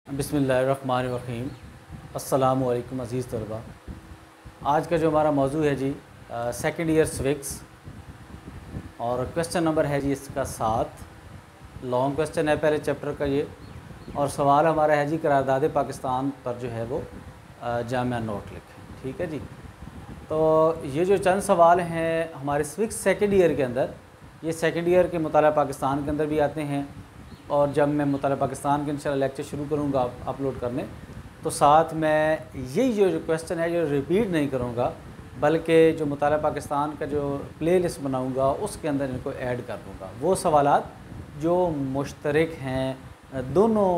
बिस्मिल्लाहिर्रहमानिर्रहीम। अस्सलामु अलैकुम अज़ीज़ तलबा। आज का जो हमारा मौजू है जी सेकंड ईयर स्विक्स और क्वेश्चन नंबर है जी इसका 7। लॉन्ग क्वेश्चन है पहले चैप्टर का ये, और सवाल हमारा है जी करारदाद पाकिस्तान पर जो है वो जामिया नोट लिखें। ठीक है जी। तो ये जो चंद सवाल हैं हमारे स्विक्स सेकंड ईयर के अंदर, ये सेकंड ईयर के मुताला पाकिस्तान के अंदर भी आते हैं, और जब मैं मुताला पाकिस्तान के इंशाल्लाह लेक्चर शुरू करूँगा अपलोड करने, तो साथ में यही जो क्वेश्चन है जो रिपीट नहीं करूँगा, बल्कि जो मुताला पाकिस्तान का जो प्लेलिस्ट बनाऊँगा उसके अंदर इनको ऐड कर दूँगा। वो सवालात जो मुश्तरक हैं दोनों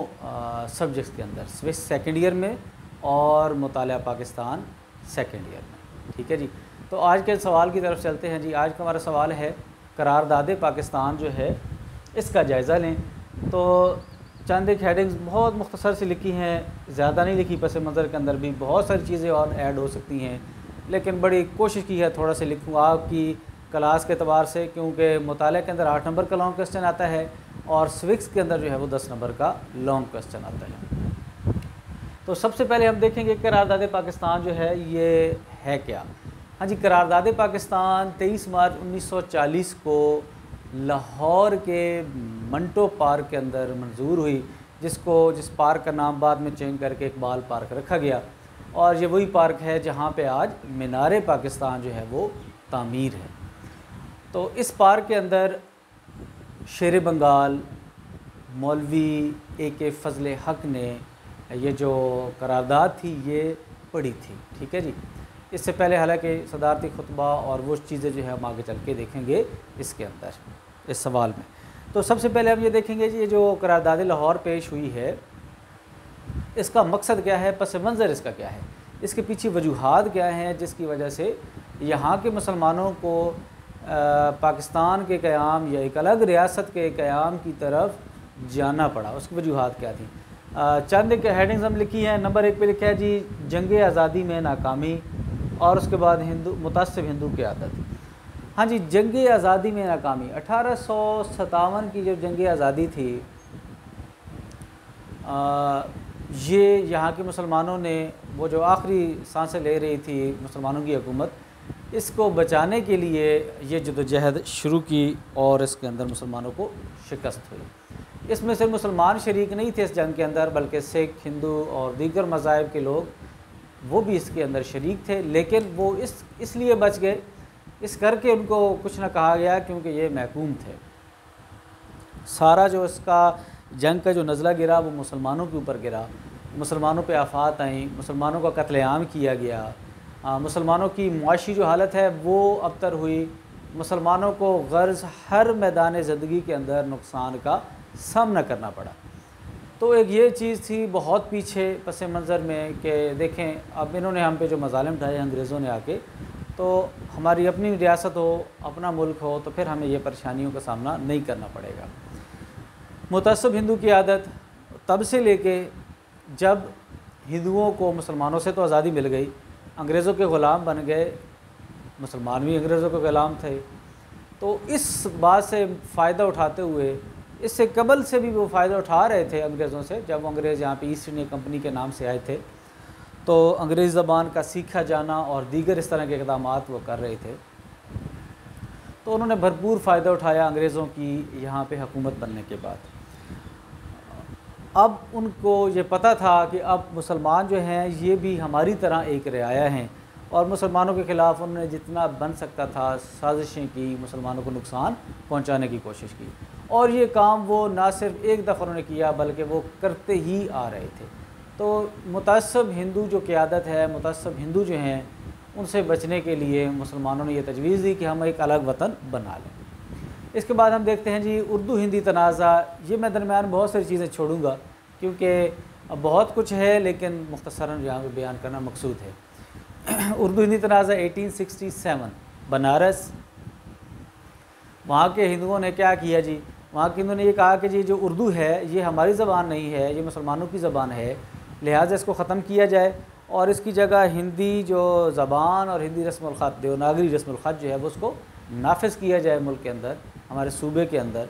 सब्जेक्ट्स के अंदर, स्विस सेकंड ईयर में और मुताला पाकिस्तान सेकंड ईयर में। ठीक है जी। तो आज के सवाल की तरफ चलते हैं जी। आज का हमारा सवाल है करारदाद पाकिस्तान जो है इसका जायज़ा लें। तो चंद एक हेडिंग्स बहुत मुख्तसर से लिखी हैं, ज़्यादा नहीं लिखी, पस मंज़र के अंदर भी बहुत सारी चीज़ें और ऐड हो सकती हैं, लेकिन बड़ी कोशिश की है थोड़ा सा लिखूँ आपकी क्लास के अतबार से, क्योंकि मुताले के अंदर 8 नंबर का लॉन्ग क्वेश्चन आता है और स्विक्स के अंदर जो है वो 10 नंबर का लॉन्ग क्वेश्चन आता है। तो सबसे पहले हम देखेंगे करारदाद पाकिस्तान जो है ये है क्या। हाँ जी, करारदाद पाकिस्तान 23 मार्च 1940 को लाहौर के मंटो पार्क के अंदर मंजूर हुई, जिस पार्क का नाम बाद में चेंज करके इकबाल पार्क रखा गया, और ये वही पार्क है जहाँ पे आज मीनार पाकिस्तान जो है वो तामीर है। तो इस पार्क के अंदर शेर बंगाल मौलवी A.K. फजल हक ने ये जो करारदाद थी ये पढ़ी थी। ठीक है जी। इससे पहले हालांकि सदारती खुतबा और वो चीज़ें जो है हम आगे चल के देखेंगे इसके अंदर इस सवाल में। तो सबसे पहले हम ये देखेंगे जी, ये जो करारदाद लाहौर पेश हुई है इसका मकसद क्या है, पस मंज़र इसका क्या है, इसके पीछे वजूहात क्या हैं जिसकी वजह से यहाँ के मुसलमानों को पाकिस्तान के क़याम या एक अलग रियासत के क़याम की तरफ जाना पड़ा, उसकी वजूहात क्या थी। चंद एक हेडिंग्स हम लिखी हैं। नंबर 1 पे लिखा है जी जंग आज़ादी में नाकामी, और उसके बाद मुतासिब हिंदू की आदत। हाँ जी, जंग आज़ादी में नाकामी 1857 की जो जंग आज़ादी थी, ये यहाँ के मुसलमानों ने वो जो आखिरी सांसें ले रही थी मुसलमानों की हुकूमत, इसको बचाने के लिए ये जदोजहद शुरू की और इसके अंदर मुसलमानों को शिकस्त हुई। इसमें सिर्फ मुसलमान शरीक नहीं थे इस जंग के अंदर, बल्कि सिख, हिंदू और दीगर मज़ाहिब के लोग वो भी इसके अंदर शरीक थे, लेकिन वो इसलिए बच गए, इस करके उनको कुछ ना कहा गया क्योंकि ये महकूम थे। सारा जो इसका जंग का जो नज़ला गिरा वो मुसलमानों के ऊपर गिरा, मुसलमानों पे आफात आई, मुसलमानों का कत्लेआम किया गया, मुसलमानों की मुआशी जो हालत है वो अबतर हुई, मुसलमानों को गर्ज़ हर मैदान ज़िंदगी के अंदर नुकसान का सामना करना पड़ा। तो एक ये चीज़ थी बहुत पीछे पस मंज़र में कि देखें अब इन्होंने हम पे जो मज़ालिम ढाए अंग्रेज़ों ने आके, तो हमारी अपनी रियासत हो, अपना मुल्क हो, तो फिर हमें ये परेशानियों का सामना नहीं करना पड़ेगा। मुतअस्सिब हिंदू की आदत तब से लेके जब हिंदुओं को मुसलमानों से तो आज़ादी मिल गई, अंग्रेज़ों के ग़ुलाम बन गए, मुसलमान भी अंग्रेज़ों के ग़ुलाम थे, तो इस बात से फ़ायदा उठाते हुए, इससे कबल से भी वो फ़ायदा उठा रहे थे अंग्रेज़ों से। जब अंग्रेज़ यहाँ पे ईस्ट इंडिया कंपनी के नाम से आए थे तो अंग्रेज़ी ज़बान का सीखा जाना और दीगर इस तरह के इक़दाम वो कर रहे थे, तो उन्होंने भरपूर फ़ायदा उठाया अंग्रेज़ों की यहाँ पे हुकूमत बनने के बाद। अब उनको ये पता था कि अब मुसलमान जो हैं ये भी हमारी तरह एक रियाया हैं, और मुसलमानों के ख़िलाफ़ उन्होंने जितना बन सकता था साजिशें की, मुसलमानों को नुकसान पहुँचाने की कोशिश की, और ये काम वो ना सिर्फ एक दफ़ा उन्होंने किया बल्कि वो करते ही आ रहे थे। तो मुतअस्सिब हिंदू जो क़यादत है, मुतअस्सिब हिंदू जो हैं, उनसे बचने के लिए मुसलमानों ने यह तजवीज़ दी कि हम एक अलग वतन बना लें। इसके बाद हम देखते हैं जी उर्दू हिंदी तनाज़ा। ये मैं दरमियान बहुत सारी चीज़ें छोड़ूंगा क्योंकि बहुत कुछ है, लेकिन मुख्तसरन यहाँ पर बयान करना मकसूद है। उर्दू हिंदी तनाज़ा 1867 बनारस, वहाँ के हिंदुओं ने क्या किया जी, वहाँ के हिंदुओं ने ये कहा कि जी जो उर्दू है ये हमारी ज़बान नहीं है, ये मुसलमानों की ज़बान है, लिहाजा इसको ख़त्म किया जाए और इसकी जगह हिंदी जो ज़बान और हिंदी रस्मुल ख़त, देवनागरी रस्मुल ख़त जो है वो उसको नाफिज किया जाए मुल्क के अंदर, हमारे सूबे के अंदर।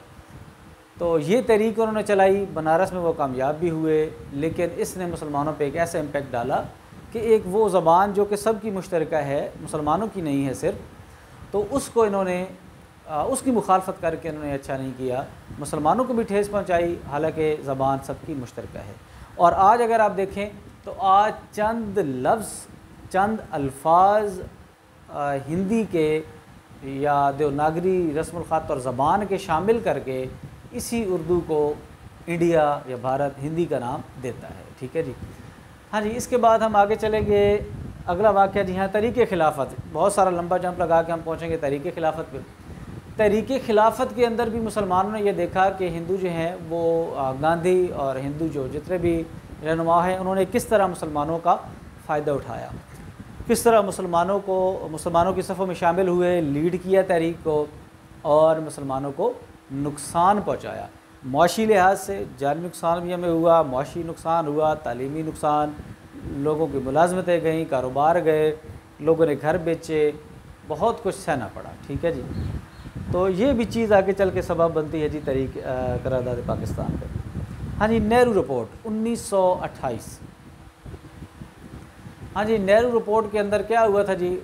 तो ये तहरीक उन्होंने चलाई, बनारस में वो कामयाब भी हुए, लेकिन इसने मुसलमानों पे एक ऐसा इम्पेक्ट डाला कि एक वो ज़बान जो कि सबकी मुश्तरका है, मुसलमानों की नहीं है सिर्फ, तो उसको इन्होंने उसकी मुखालफत करके इन्होंने अच्छा नहीं किया, मुसलमानों को भी ठेस पहुंचाई, हालांकि ज़बान सबकी मुश्तरका है। और आज अगर आप देखें तो आज चंद लफ्ज़, चंद अल्फाज हिंदी के या देवनागरी रस्मुल ख़त और ज़बान के शामिल करके इसी उर्दू को इंडिया या भारत हिंदी का नाम देता है। ठीक है जी। हाँ जी, इसके बाद हम आगे चलेंगे। अगला वाक़या जी हाँ, तहरीक खिलाफत। बहुत सारा लंबा जंप लगा के हम पहुँचेंगे तहरीक खिलाफत पे। तहरीक खिलाफत के अंदर भी मुसलमानों ने यह देखा कि हिंदू जो हैं वो गांधी और हिंदू जो जितने भी रहनुमा हैं उन्होंने किस तरह मुसलमानों का फ़ायदा उठाया, किस तरह मुसलमानों की सफ़ों में शामिल हुए, लीड किया तहरीक को और मुसलमानों को नुकसान पहुंचाया। मुआशी लिहाज से जानी नुकसान भी हमें हुआ, मुआशी नुकसान हुआ, तालीमी नुकसान, लोगों की मुलाजमतें गईं, कारोबार गए, लोगों ने घर बेचे, बहुत कुछ सहना पड़ा। ठीक है जी। तो ये भी चीज़ आगे चल के सबब बनती है जी तहरीक करारदाद पाकिस्तान पर। हाँ जी, नेहरू रिपोर्ट 1928। हाँ जी, नेहरू रिपोर्ट के अंदर क्या हुआ था जी,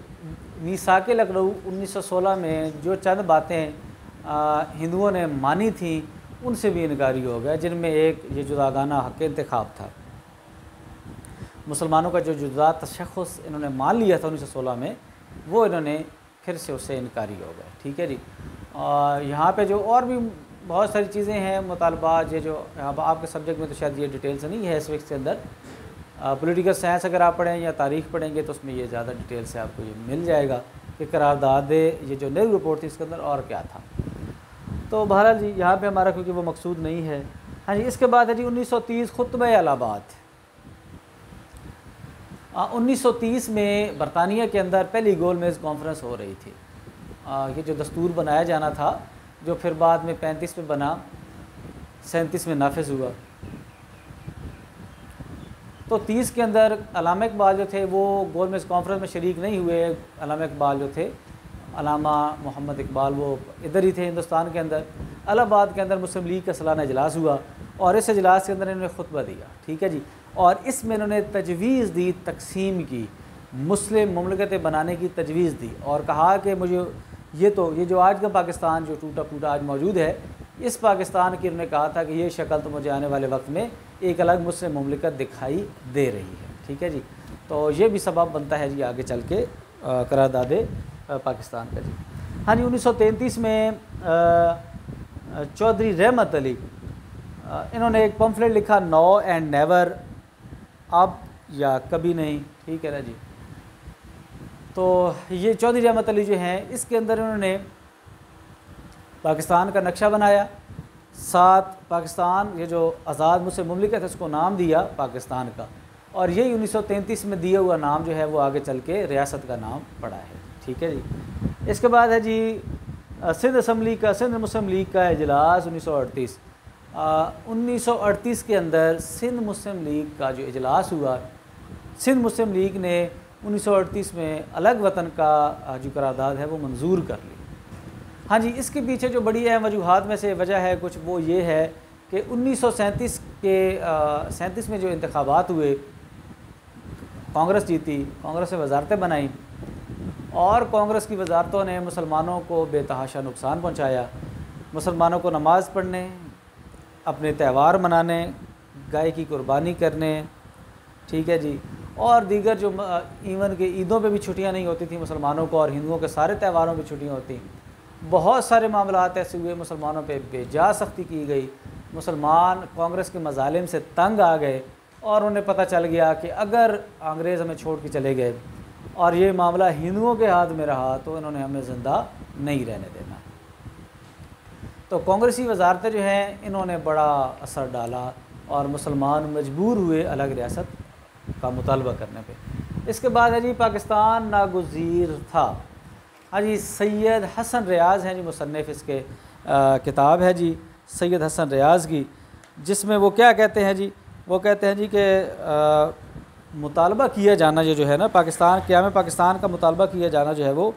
मीसाके लखनऊ 1916 में जो चंद बातें हिंदुओं ने मानी थी उनसे भी इनकारी हो गया, जिनमें एक ये जुदागाना हक़ इंतखाब था। मुसलमानों का जो जुदा तशख़्ख़ुस इन्होंने मान लिया था 1916 में, वो इन्होंने फिर से उससे इनकारी हो गए। ठीक है जी। और यहाँ पे जो और भी बहुत सारी चीज़ें हैं, मुतालबात, ये जो आपके सब्जेक्ट में तो शायद ये डिटेल से नहीं है इस वक्त के अंदर। पॉलिटिकल साइंस अगर आप पढ़ें या तारीख़ पढ़ेंगे तो उसमें ये ज़्यादा डिटेल से आपको ये मिल जाएगा कि करारदाद ये जो नेहरू रिपोर्ट थी इसके अंदर और क्या था। तो बहरहाल जी यहाँ पे हमारा क्योंकि वो मकसूद नहीं है। हाँ जी, इसके बाद है जी 1930 खुतबा इलाहाबाद। 1930 में बरतानिया के अंदर पहली गोलमेज़ कॉन्फ्रेंस हो रही थी। ये जो दस्तूर बनाया जाना था, जो फिर बाद में 35 में बना, 37 में नाफिज हुआ। तो 30 के अंदर अल्लामा इकबाल जो थे वो गोलमेज़ कॉन्फ्रेंस में शरीक नहीं हुए। अल्लामा इकबाल जो थे, अल्लामा मोहम्मद इकबाल, वो इधर ही थे हिंदुस्तान के अंदर। इलाहाबाद के अंदर मुस्लिम लीग का सालाना इजलास हुआ और इस इजलास के अंदर इन्होंने खुतबा दिया। ठीक है जी। और इसमें इन्होंने तजवीज़ दी तकसीम की, मुस्लिम ममलकतें बनाने की तजवीज़ दी और कहा कि मुझे ये जो आज का पाकिस्तान जो टूटा फूटा आज मौजूद है, इस पाकिस्तान की उन्होंने कहा था कि ये शक्ल तो मुझे आने वाले वक्त में एक अलग मुस्लिम ममलिकत दिखाई दे रही है। ठीक है जी। तो ये भी सबब बनता है जी आगे चल के करारदाद पाकिस्तान का जी। हाँ जी, 1933 में चौधरी रहमत अली इन्होंने एक पम्फलेट लिखा, नो एंड नेवर, अब या कभी नहीं। ठीक है ना जी। तो ये चौधरी रहमत अली जो हैं, इसके अंदर इन्होंने पाकिस्तान का नक्शा बनाया, साथ पाकिस्तान ये जो आज़ाद मुस्लिम मुमलिकत है उसको नाम दिया पाकिस्तान का, और यही 1933 में दिया हुआ नाम जो है वो आगे चल के रियासत का नाम पड़ा है। ठीक है जी। इसके बाद है जी सिंध मुस्लिम लीग का इजलास 1938। 1938 के अंदर सिंध मुस्लिम लीग का जो इजलास हुआ, सिंध मुस्लिम लीग ने 1938 में अलग वतन का जो करारदाद है वो मंजूर कर ली। हाँ जी, इसके पीछे जो बड़ी अहम वजूहात में से वजह है कुछ, वो ये है कि 1937 में जो इंतखाबात हुए, कांग्रेस जीती, कांग्रेस ने वजारतें बनाई और कांग्रेस की वजारतों ने मुसलमानों को बेतहाशा नुकसान पहुँचाया। मुसलमानों को नमाज़ पढ़ने, अपने त्यौहार मनाने, गाय की कुर्बानी करने, ठीक है जी, और दीगर जो इवन के ईदों पे भी छुट्टियां नहीं होती थी मुसलमानों को, और हिंदुओं के सारे त्यौहारों पे छुट्टियां होती। बहुत सारे मामलात ऐसे हुए, मुसलमानों पे बेजा सख्ती की गई, मुसलमान कांग्रेस के मजालिम से तंग आ गए और उन्हें पता चल गया कि अगर अंग्रेज़ हमें छोड़ के चले गए और ये मामला हिंदुओं के हाथ में रहा तो इन्होंने हमें ज़िंदा नहीं रहने देना। तो कांग्रेसी वजारतें जो हैं इन्होंने बड़ा असर डाला और मुसलमान मजबूर हुए अलग रियासत का मुतालबा करने पे। इसके बाद है जी पाकिस्तान नागुज़ीर था। हाँ जी, सैयद हसन रियाज़ हैं जी मुसन्निफ़, इसके किताब है जी सैयद हसन रियाज़ की, जिसमें वो क्या कहते हैं जी, वो कहते हैं जी कि मुतालबा किया जाना ये जो है ना पाकिस्तान, क़याम पाकिस्तान का मुतालबा किया जाना जो है वो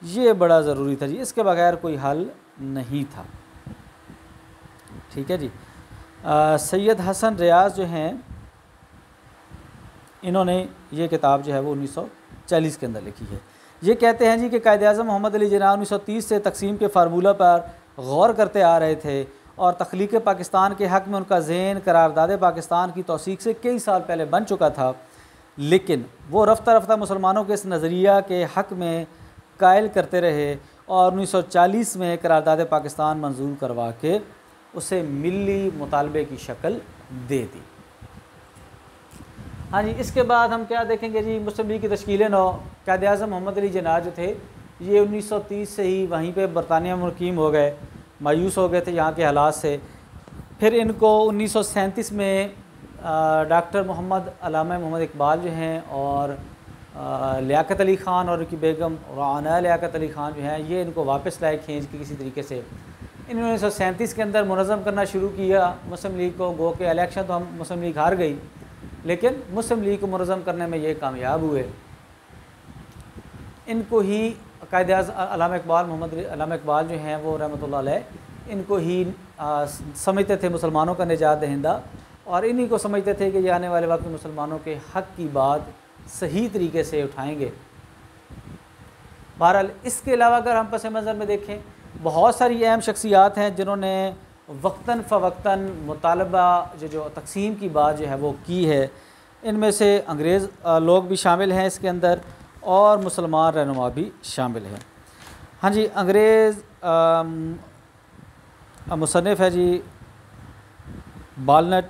ये बड़ा ज़रूरी था जी, इसके बगैर कोई हल नहीं था। ठीक है जी। सैयद हसन रियाज जो हैं, इन्होंने ये किताब जो है वो 1940 के अंदर लिखी है। ये कहते हैं जी कि कायद-ए-आज़म मोहम्मद अली जिन्ना 1930 से तकसीम के फार्मूला पर गौर करते आ रहे थे और तख्लीक़ पाकिस्तान के हक़ में उनका ज़हन करारदाद पाकिस्तान की तौसीक़ से कई साल पहले बन चुका था, लेकिन वो रफ्ता रफ्ता मुसलमानों के इस नज़रिया के हक़ में कायल करते रहे और 1940 में करारदाद पाकिस्तान मंजूर करवा के उसे मिली मुतालबे की शक्ल दे दी। हाँ जी, इसके बाद हम क्या देखेंगे जी, मुस्लिम लीग की तश्कील नौ। कायद-ए-आज़म मोहम्मद अली जिन्ना जो थे ये 1930 से ही वहीं पे बरतानिया में मुकीम हो गए, मायूस हो गए थे यहाँ के हालात से। फिर इनको 1937 में डॉक्टर मोहम्मद इकबाल जो हैं और लियाकत अली ख़ान और उनकी बेगम राना लियाकत अली ख़ान जो हैं, ये इनको वापस लाए खींच के किसी तरीके से। इन्होंने 1937 के अंदर मुनज़्ज़म करना शुरू किया मुस्लिम लीग को। गो के इलेक्शन तो हम मुस्लिम लीग हार गई, लेकिन मुस्लिम लीग को मुनज़्ज़म करने में ये कामयाब हुए। इनको ही अल्लामा इकबाल जो हैं वो रहमतुल्लाह अलैह, इनको ही समझते थे मुसलमानों का निजात दहिंदा, और इन्हीं को समझते थे कि ये आने वाले वक्त में मुसलमानों के हक़ की बात सही तरीके से उठाएंगे। बहरहाल इसके अलावा अगर हम पस मंज़र में देखें, बहुत सारी अहम शख्सियात हैं जिन्होंने वक्तन फ़वक्तन मुतालबा जो तकसीम की बात जो है वो की है। इनमें से अंग्रेज़ लोग भी शामिल हैं इसके अंदर और मुसलमान रहनुमा भी शामिल हैं। हाँ जी, अंग्रेज़ मुसन्निफ़ है जी बालनट,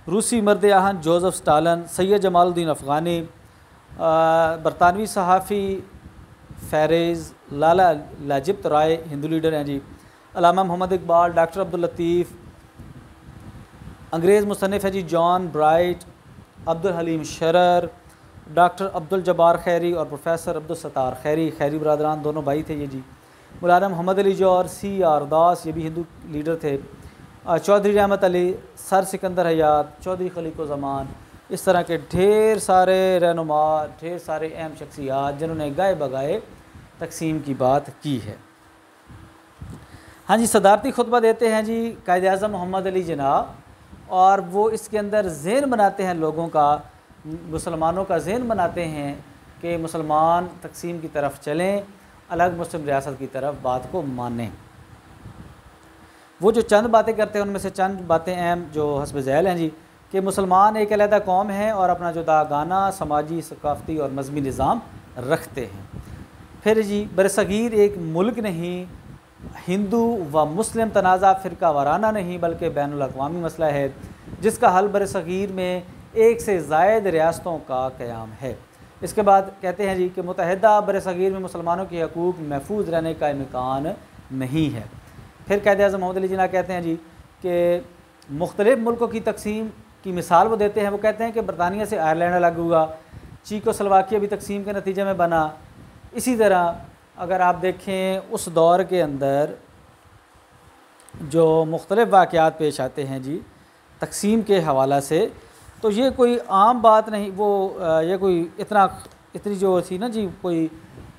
रूसी मर्द आहन जोसेफ स्टालिन, सैयद जमालुद्दीन अफ़गानी, बरतानवी सहाफ़ी फ़ैरेज़, लाला लाजपत राय हिंदू लीडर हैं जी, अल्लामा मोहम्मद इकबाल, डॉक्टर अब्दुल लतीफ़, अंग्रेज़ मुसन्निफ़ है जी John Bright, Abdul Halim Sharar, doctor Abdul Jabbar Khairi और प्रोफेसर अब्दुल सत्तार खैरी। खैरी बरदरान दोनों भाई थे ये जी। मौलाना मोहम्मद अली जौहर, C.R. दास, ये भी हिंदू लीडर थे। चौधरी रहमत अली, सर सिकंदर हयात, चौधरी खलीक़ुज़्ज़मान, इस तरह के ढेर सारे रहनुमा, ढेर सारे अहम शख्सियात जिन्होंने गाए बगाए तकसीम की बात की है। हाँ जी, सदारती खुतबा देते हैं जी कायद-ए-आज़म मोहम्मद अली जिन्ना, और वो इसके अंदर ज़हन बनाते हैं लोगों का, मुसलमानों का ज़हन बनाते हैं कि मुसलमान तकसीम की तरफ चलें, अलग मुस्लिम रियासत की तरफ बात को मानें। वो जो चंद बातें करते हैं उनमें से चंद बातें अहम जो हस्ब ज़ैल हैं जी, कि मुसलमान एक अलहदा कौम है और अपना जुदागाना समाजी सकाफ़ती और मज़हबी निज़ाम रखते हैं। फिर जी बरसगीर एक मुल्क नहीं, हिंदू व मुस्लिम तनाज़ा फ़िरका वाराना नहीं बल्कि बैनुल अक़वामी मसला है, जिसका हल बरसगीर में एक से ज़ायद रियासतों का क़याम है। इसके बाद कहते हैं जी कि मुत्तहिदा बरसगीर में मुसलमानों के हकूक़ महफूज रहने का इम्कान नहीं है। फिर कायद-ए-आज़म मोहम्मद अली जिन्ना कहते हैं जी कि मुख्तलिफ़ मुल्कों की तकसीम की मिसाल वो देते हैं। वो कहते हैं कि बरतानिया से आयरलैंड अलग हुआ, चीकोस्लोवाकिया भी तकसीम के नतीजे में बना। इसी तरह अगर आप देखें उस दौर के अंदर जो मुख्तलिफ़ वाक़यात पेश आते हैं जी तकसीम के हवाला से, तो ये कोई आम बात नहीं, ये कोई इतनी जो थी ना जी, कोई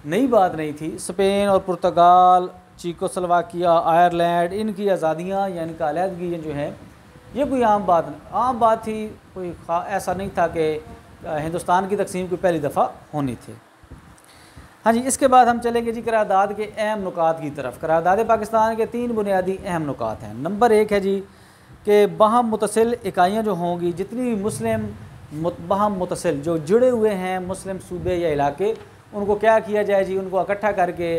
नई बात नहीं थी। स्पेन और पुर्तगाल, चीकोस्लोवाकिया, आयरलैंड, इनकी आज़ादियाँ या इनका अलहदगी जो है, ये कोई आम बात थी। कोई ऐसा नहीं था कि हिंदुस्तान की तकसीम कोई पहली दफ़ा होनी थी। हाँ जी, इसके बाद हम चलेंगे जी करारदाद के अहम नुकात की तरफ। करारदाद पाकिस्तान के 3 बुनियादी अहम नुकात हैं। नंबर 1 है जी कि बाहम मुतसिल इकाइयाँ जो होंगी, जितनी भी मुस्लिम बाहम मुतसिल जो जुड़े हुए हैं मुस्लिम सूबे या इलाके, उनको क्या किया जाए जी, उनको इकट्ठा करके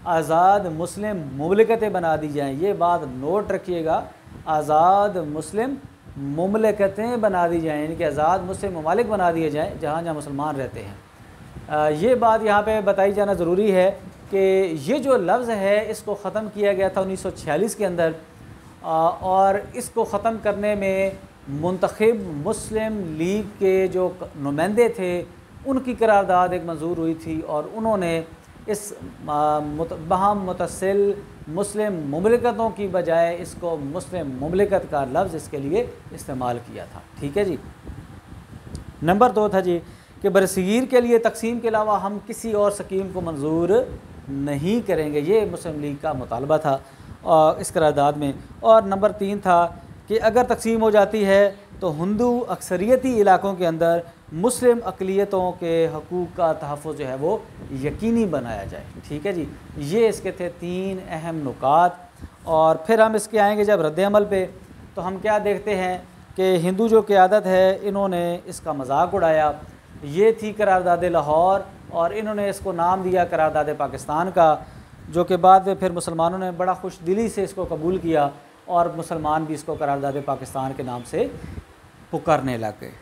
आज़ाद मुस्लिम मुमलिकतें बना दी जाएँ। ये बात नोट रखिएगा, आज़ाद मुस्लिम मुमलिकतें बना दी जाएँ, इनके आज़ाद मुस्लिम ममालिक बना दिए जाएँ जहाँ जहाँ मुसलमान रहते हैं। ये बात यहाँ पे बताई जाना ज़रूरी है कि ये जो लफ्ज़ है इसको ख़त्म किया गया था 1946 के अंदर, और इसको ख़त्म करने में मुंतखब मुस्लिम लीग के जो नुमाइंदे थे उनकी करारदाद एक मंजूर हुई थी, और उन्होंने इस बाहम मुतसिल मुस्लिम मुमलिकतों की बजाय इसको मुस्लिम मुमलिकत का लफ्ज़ इसके लिए इस्तेमाल किया था। ठीक है जी। नंबर 2 था जी कि बरसगीर के लिए तकसीम के अलावा हम किसी और स्कीम को मंजूर नहीं करेंगे। ये मुस्लिम लीग का मुतालबा था, इस करारदाद में। और नंबर 3 था कि अगर तकसीम हो जाती है तो हिंदू अक्सरियती इलाकों के अंदर मुस्लिम अक़लियतों के हकूक़ का तहफ़्फ़ुज़ जो है वो यकीनी बनाया जाए। ठीक है जी, ये इसके थे 3 अहम नुकात। और फिर हम इसके आएंगे जब रद्द-ए-अमल पे, तो हम क्या देखते हैं कि हिंदू जो क़यादत है इन्होंने इसका मजाक उड़ाया। ये थी करारदाद लाहौर और इन्होंने इसको नाम दिया करारदाद पाकिस्तान का, जो कि बाद में फिर मुसलमानों ने बड़ा खुश दिली से इसको कबूल किया और मुसलमान भी इसको करारदाद पाकिस्तान के नाम से पुकारने लग गए।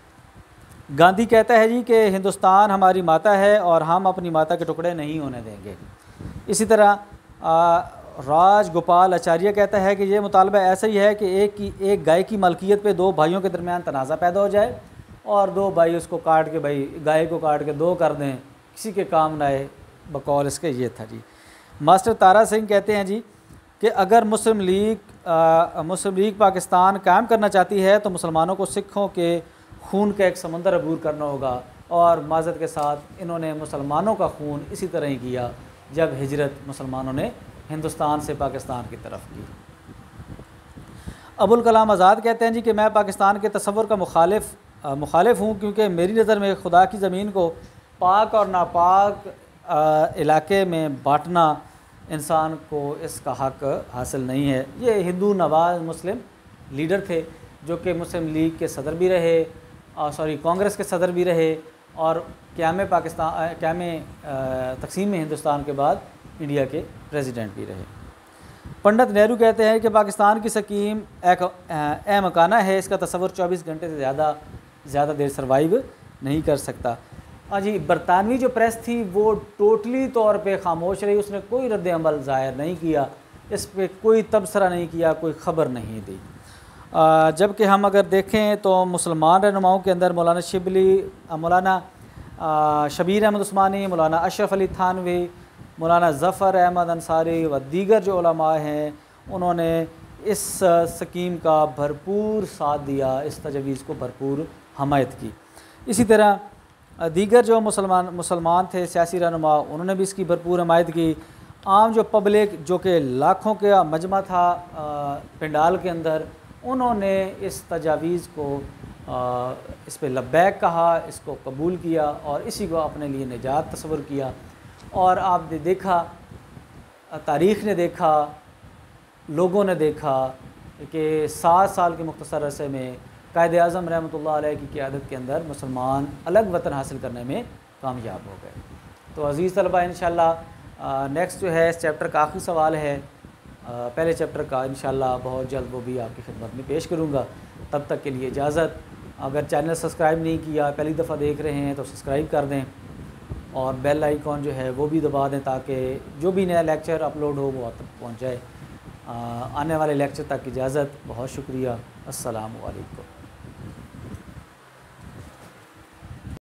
गांधी कहता है जी कि हिंदुस्तान हमारी माता है और हम अपनी माता के टुकड़े नहीं होने देंगे। इसी तरह राजगोपाल आचार्य कहता है कि ये मुतालबा ऐसा ही है कि एक गाय की मलकियत पे 2 भाइयों के दरमियान तनाज़ा पैदा हो जाए और 2 भाई उसको काट के, भाई गाय को काट के 2 कर दें, किसी के काम ना आए, बकौल इसके ये था जी। मास्टर तारा सिंह कहते हैं जी कि अगर मुस्लिम लीग पाकिस्तान कायम करना चाहती है तो मुसलमानों को सिखों के खून का एक समंदर अबूर करना होगा। और माज़रत के साथ इन्होंने मुसलमानों का खून इसी तरह ही किया जब हिजरत मुसलमानों ने हिंदुस्तान से पाकिस्तान की तरफ की। अबुल कलाम आज़ाद कहते हैं जी कि मैं पाकिस्तान के तसव्वुर का मुखालिफ हूँ, क्योंकि मेरी नज़र में खुदा की ज़मीन को पाक और नापाक इलाके में बांटना इंसान को इसका हक हासिल नहीं है। ये हिंदू नवाज मुस्लिम लीडर थे जो कि मुस्लिम लीग के सदर भी रहे, कांग्रेस के सदर भी रहे और क़याम तक़सीम हिंदुस्तान के बाद इंडिया के प्रेसिडेंट भी रहे। पंडित नेहरू कहते हैं कि पाकिस्तान की स्कीम एक मकाना है, इसका तसव्वुर 24 घंटे से ज़्यादा देर सर्वाइव नहीं कर सकता। हाँ जी, बरतानवी जो प्रेस थी वो टोटली तौर पे खामोश रही, उसने कोई रद्द-ए-अमल ज़ाहिर नहीं किया, इस पर कोई तबसरा नहीं किया, कोई ख़बर नहीं दी। जबकि हम अगर देखें तो मुसलमान रहनुमाओं के अंदर मौलाना शबीर अहमद उस्मानी, मौलाना अशरफ अली थानवी, मौलाना ज़फ़र अहमद अंसारी व दीगर जो उलमा हैं उन्होंने इस स्कीम का भरपूर साथ दिया, इस तजवीज़ को भरपूर हमायत की। इसी तरह दीगर जो मुसलमान थे सियासी रहनुमा, उन्होंने भी इसकी भरपूर हमायत की। आम जो पब्लिक जो कि लाखों का मजमा था पंडाल के अंदर, उन्होंने इस तजावीज़ को इस पे लब्बैक कहा, इसको कबूल किया और इसी को अपने लिए निजात तस्वर किया। और आपने देखा, तारीख़ ने देखा, लोगों ने देखा कि 7 साल के मुख्तसर अरसे में कायद-ए-आज़म रहमतुल्लाह अलैह की क़यादत के अंदर मुसलमान अलग वतन हासिल करने में कामयाब हो गए। तो अज़ीज़ तलबा, इंशाअल्लाह नेक्स्ट जो है इस चैप्टर का आखिरी सवाल है पहले चैप्टर का, इंशाअल्लाह बहुत जल्द वो भी आपकी खिदमत में पेश करूँगा। तब तक के लिए इजाज़त। अगर चैनल सब्सक्राइब नहीं किया, पहली दफ़ा देख रहे हैं तो सब्सक्राइब कर दें और बेल आइकॉन जो है वो भी दबा दें ताकि जो भी नया लेक्चर अपलोड हो वो आप तक पहुँच जाए। आने वाले लेक्चर तक इजाज़त। बहुत शुक्रिया। अस्सलामु अलैकुम।